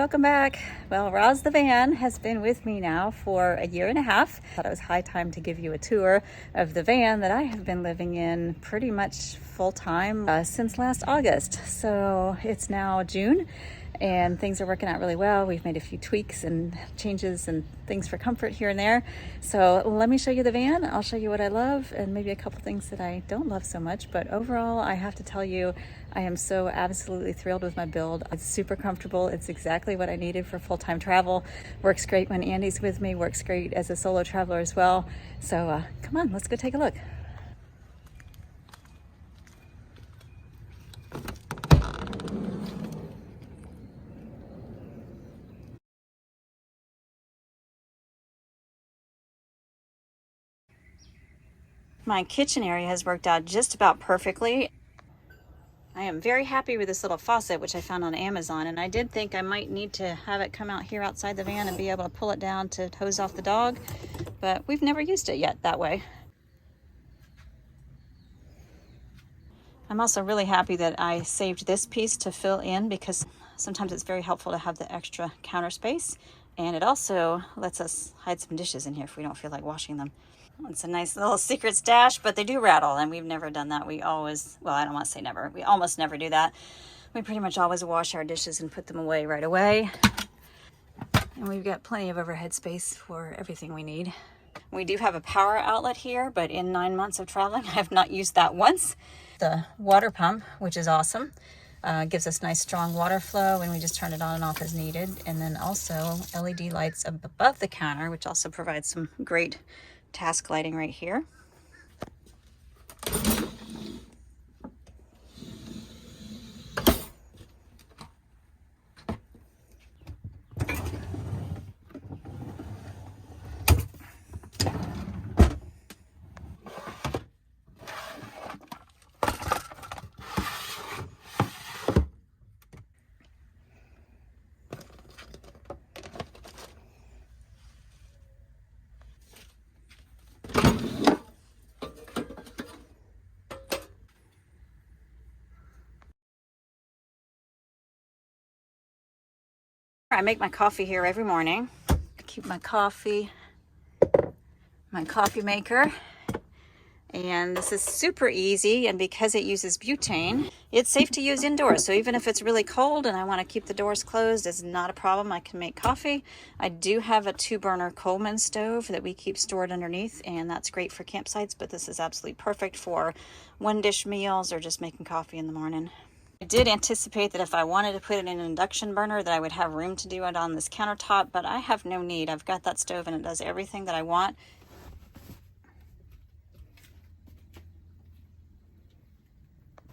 welcome back. Well, Roz the van has been with me now for a year and a half. Thought it was high time to give you a tour of the van that I have been living in pretty much full-time since last August. So it's now June and things are working out really well. We've made a few tweaks and changes and things for comfort here and there. So let me show you the van. I'll show you what I love and maybe a couple things that I don't love so much. But overall, I have to tell you, I am so absolutely thrilled with my build. It's super comfortable. It's exactly what I needed for full-time travel. Works great when Andy's with me, works great as a solo traveler as well. So come on, let's go take a look. My kitchen area has worked out just about perfectly. I am very happy with this little faucet, which I found on Amazon, and I did think I might need to have it come out here outside the van and be able to pull it down to hose off the dog, but we've never used it yet that way. I'm also really happy that I saved this piece to fill in because sometimes it's very helpful to have the extra counter space, and it also lets us hide some dishes in here if we don't feel like washing them. It's a nice little secret stash, but they do rattle, and we've never done that. We always, well, I don't want to say never. We almost never do that. We pretty much always wash our dishes and put them away right away. And we've got plenty of overhead space for everything we need. We do have a power outlet here, but in 9 months of traveling, I have not used that once. The water pump, which is awesome, gives us nice strong water flow, and we just turn it on and off as needed. And then also LED lights up above the counter, which also provides some great task lighting right here. I make my coffee here every morning. I keep my coffee maker, and this is super easy, and because it uses butane, it's safe to use indoors. So even if it's really cold and I want to keep the doors closed, it's not a problem. I can make coffee. I do have a 2-burner Coleman stove that we keep stored underneath, and that's great for campsites, but this is absolutely perfect for one-dish meals or just making coffee in the morning. I did anticipate that if I wanted to put it in an induction burner that I would have room to do it on this countertop, but I have no need. I've got that stove and it does everything that I want.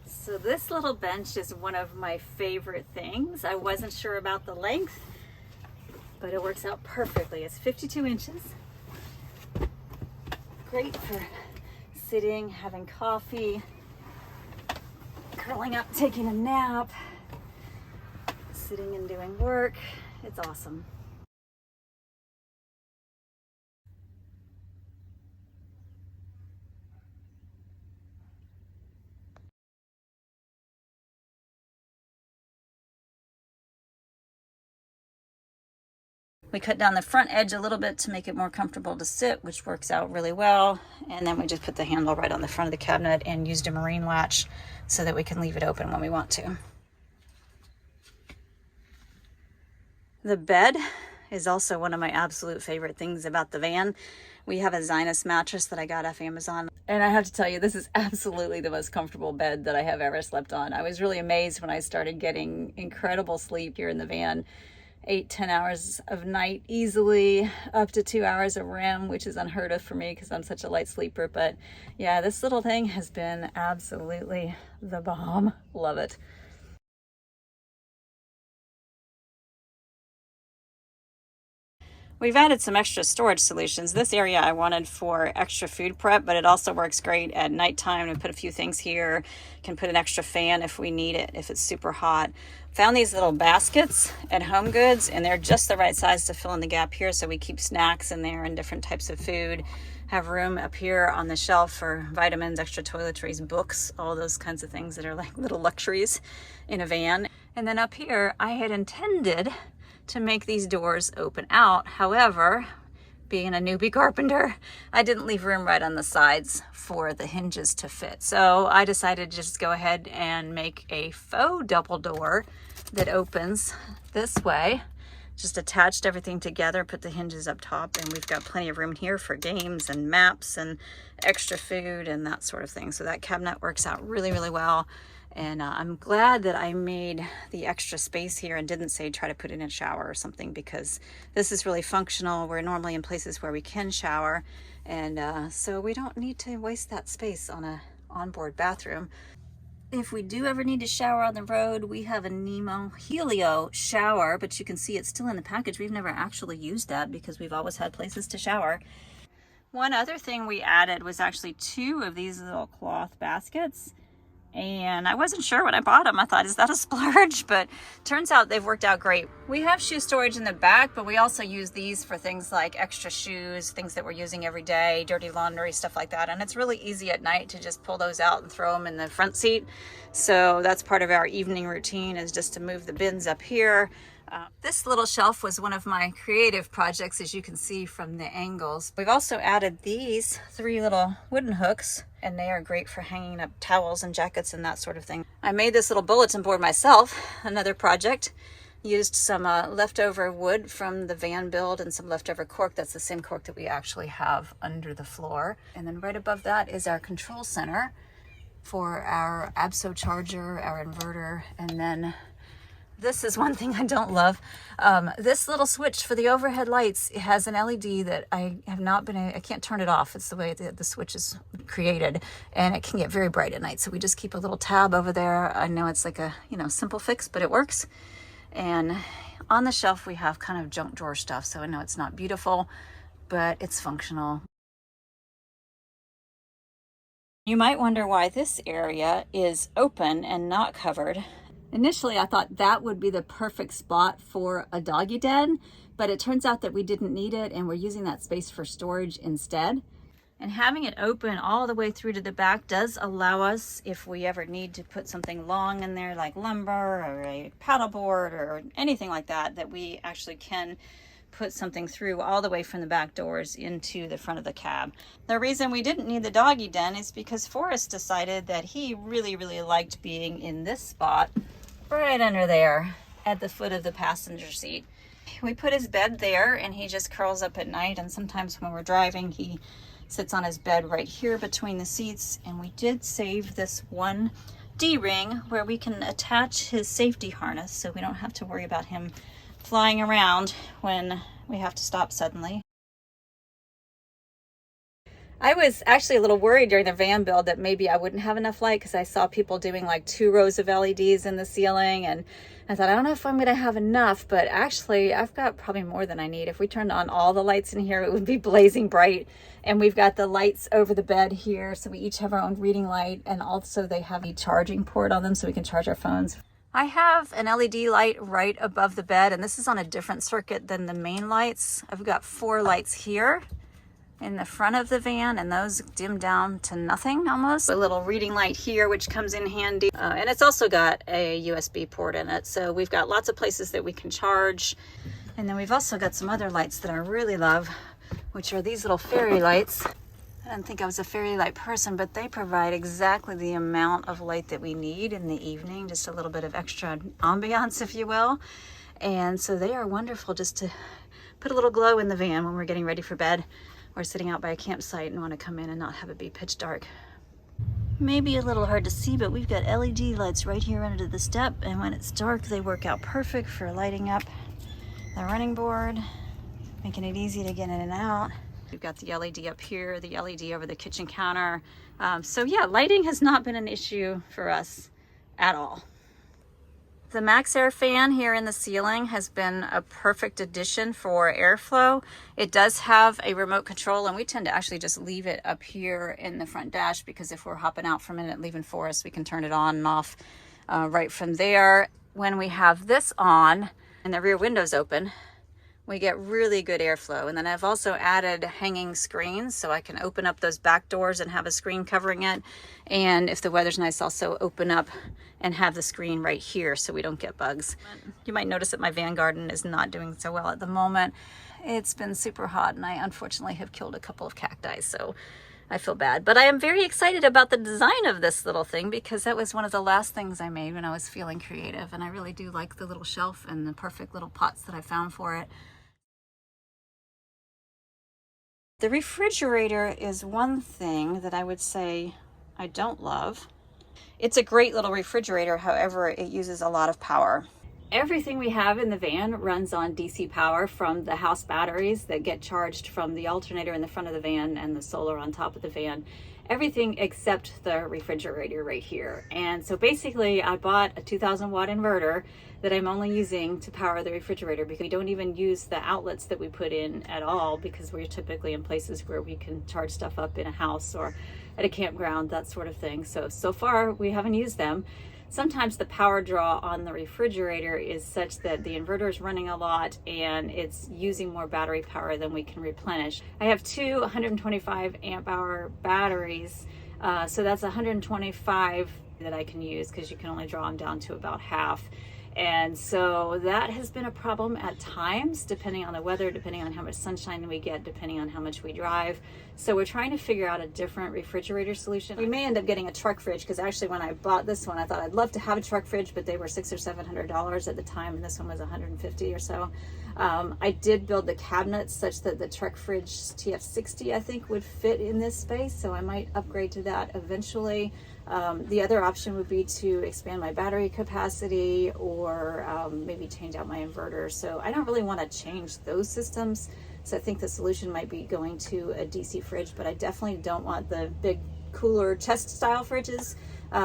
So this little bench is one of my favorite things. I wasn't sure about the length, but it works out perfectly. It's 52 inches. Great for sitting, having coffee, curling up, taking a nap, sitting and doing work. It's awesome. We cut down the front edge a little bit to make it more comfortable to sit, which works out really well. And then we just put the handle right on the front of the cabinet and used a marine latch so that we can leave it open when we want to. The bed is also one of my absolute favorite things about the van. We have a 𝘼𝙗𝙤𝙪 mattress that I got off Amazon. And I have to tell you, this is absolutely the most comfortable bed that I have ever slept on. I was really amazed when I started getting incredible sleep here in the van. 8-10 hours of night easily, up to 2 hours of REM, which is unheard of for me because I'm such a light sleeper. But yeah, this little thing has been absolutely the bomb. Love it. We've added some extra storage solutions. This area I wanted for extra food prep, but it also works great at nighttime. We put a few things here, can put an extra fan if we need it, if it's super hot. Found these little baskets at Home Goods, and they're just the right size to fill in the gap here, so we keep snacks in there and different types of food. Have room up here on the shelf for vitamins, extra toiletries, books, all those kinds of things that are like little luxuries in a van. And then up here, I had intended to make these doors open out. However, being a newbie carpenter, I didn't leave room right on the sides for the hinges to fit. So I decided to just go ahead and make a faux double door that opens this way. Just attached everything together, put the hinges up top, and we've got plenty of room here for games and maps and extra food and that sort of thing. So that cabinet works out really, really well. And I'm glad that I made the extra space here and didn't say try to put in a shower or something, because this is really functional. We're normally in places where we can shower, and so we don't need to waste that space on a onboard bathroom. If we do ever need to shower on the road, we have a Nemo Helio shower, but you can see it's still in the package. We've never actually used that because we've always had places to shower. One other thing we added was actually 2 of these little cloth baskets. And I wasn't sure when I bought them. I thought, is that a splurge? But turns out they've worked out great. We have shoe storage in the back, but we also use these for things like extra shoes, things that we're using every day, dirty laundry, stuff like that. And it's really easy at night to just pull those out and throw them in the front seat. So that's part of our evening routine, is just to move the bins up here. This little shelf was one of my creative projects, as you can see from the angles. We've also added these 3 little wooden hooks, and they are great for hanging up towels and jackets and that sort of thing. I made this little bulletin board myself, another project. Used some leftover wood from the van build and some leftover cork. That's the same cork that we actually have under the floor. And then right above that is our control center for our ABSO charger, our inverter, and then this is one thing I don't love. This little switch for the overhead lights, it has an LED that I can't turn it off. It's the way the switch is created, and it can get very bright at night. So we just keep a little tab over there. I know it's like a, simple fix, but it works. And on the shelf, we have kind of junk drawer stuff. So I know it's not beautiful, but it's functional. You might wonder why this area is open and not covered. Initially, I thought that would be the perfect spot for a doggy den, but it turns out that we didn't need it, and we're using that space for storage instead. And having it open all the way through to the back does allow us, if we ever need to put something long in there like lumber or a paddleboard or anything like that, that we actually can put something through all the way from the back doors into the front of the cab. The reason we didn't need the doggy den is because Forrest decided that he really, really liked being in this spot right under there at the foot of the passenger seat. We put his bed there, and he just curls up at night, and sometimes when we're driving he sits on his bed right here between the seats. And we did save this one D-ring where we can attach his safety harness so we don't have to worry about him flying around when we have to stop suddenly. I was actually a little worried during the van build that maybe I wouldn't have enough light, because I saw people doing like 2 rows of LEDs in the ceiling, and I thought, I don't know if I'm going to have enough, but actually I've got probably more than I need. If we turned on all the lights in here, it would be blazing bright. And we've got the lights over the bed here, so we each have our own reading light, and also they have a charging port on them so we can charge our phones. I have an LED light right above the bed, and this is on a different circuit than the main lights. I've got 4 lights here in the front of the van, and those dim down to nothing almost. A little reading light here, which comes in handy. And it's also got a USB port in it. So we've got lots of places that we can charge. And then we've also got some other lights that I really love, which are these little fairy lights. I didn't think I was a fairy light person, but they provide exactly the amount of light that we need in the evening, just a little bit of extra ambiance, if you will. And so they are wonderful just to put a little glow in the van when we're getting ready for bed, or sitting out by a campsite and want to come in and not have it be pitch dark. Maybe a little hard to see, but we've got LED lights right here under the step, and when it's dark they work out perfect for lighting up the running board, making it easy to get in and out. We've got the LED up here, the LED over the kitchen counter. So yeah, lighting has not been an issue for us at all. The Max Air fan here in the ceiling has been a perfect addition for airflow. It does have a remote control, and we tend to actually just leave it up here in the front dash, because if we're hopping out for a minute leaving Forest, we can turn it on and off right from there. When we have this on and the rear window's open, we get really good airflow. And then I've also added hanging screens so I can open up those back doors and have a screen covering it. And if the weather's nice, also open up and have the screen right here so we don't get bugs. You might notice that my van garden is not doing so well at the moment. It's been super hot and I unfortunately have killed a couple of cacti, so I feel bad. But I am very excited about the design of this little thing because that was one of the last things I made when I was feeling creative. And I really do like the little shelf and the perfect little pots that I found for it. The refrigerator is one thing that I would say I don't love. It's a great little refrigerator, however, it uses a lot of power. Everything we have in the van runs on DC power from the house batteries that get charged from the alternator in the front of the van and the solar on top of the van. Everything except the refrigerator right here. And so basically I bought a 2000 watt inverter that I'm only using to power the refrigerator because we don't even use the outlets that we put in at all because we're typically in places where we can charge stuff up in a house or at a campground, that sort of thing. So far we haven't used them. Sometimes the power draw on the refrigerator is such that the inverter is running a lot and it's using more battery power than we can replenish. I have two 125 amp hour batteries, so that's 125 that I can use because you can only draw them down to about half. And so that has been a problem at times, depending on the weather, depending on how much sunshine we get, depending on how much we drive. So we're trying to figure out a different refrigerator solution. We may end up getting a truck fridge because actually when I bought this one, I thought I'd love to have a truck fridge, but they were $600 or $700 at the time, and this one was $150 or so. I did build the cabinets such that the truck fridge TF60, I think, would fit in this space, so I might upgrade to that eventually. The other option would be to expand my battery capacity or maybe change out my inverter. So I don't really want to change those systems. So I think the solution might be going to a DC fridge, but I definitely don't want the big cooler chest style fridges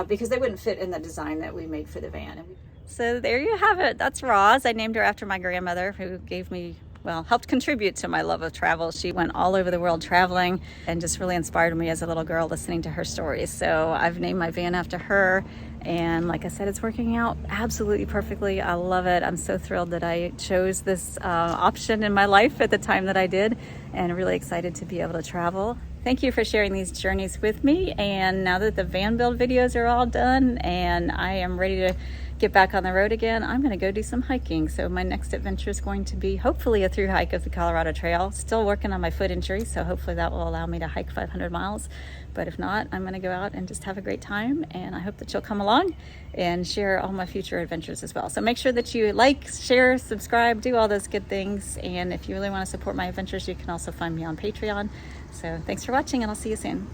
because they wouldn't fit in the design that we made for the van. So there you have it. That's Roz. I named her after my grandmother who gave me, well, helped contribute to my love of travel. She went all over the world traveling and just really inspired me as a little girl listening to her stories. So I've named my van after her. And like I said, it's working out absolutely perfectly. I love it. I'm so thrilled that I chose this option in my life at the time that I did, and really excited to be able to travel. Thank you for sharing these journeys with me. And now that the van build videos are all done and I am ready to get back on the road again, I'm going to go do some hiking. So my next adventure is going to be hopefully a through hike of the Colorado Trail. Still working on my foot injury, so hopefully that will allow me to hike 500 miles. But if not, I'm going to go out and just have a great time, and I hope that you'll come along and share all my future adventures as well. So make sure that you like, share, subscribe, do all those good things. And if you really want to support my adventures, you can also find me on Patreon. So thanks for watching, and I'll see you soon.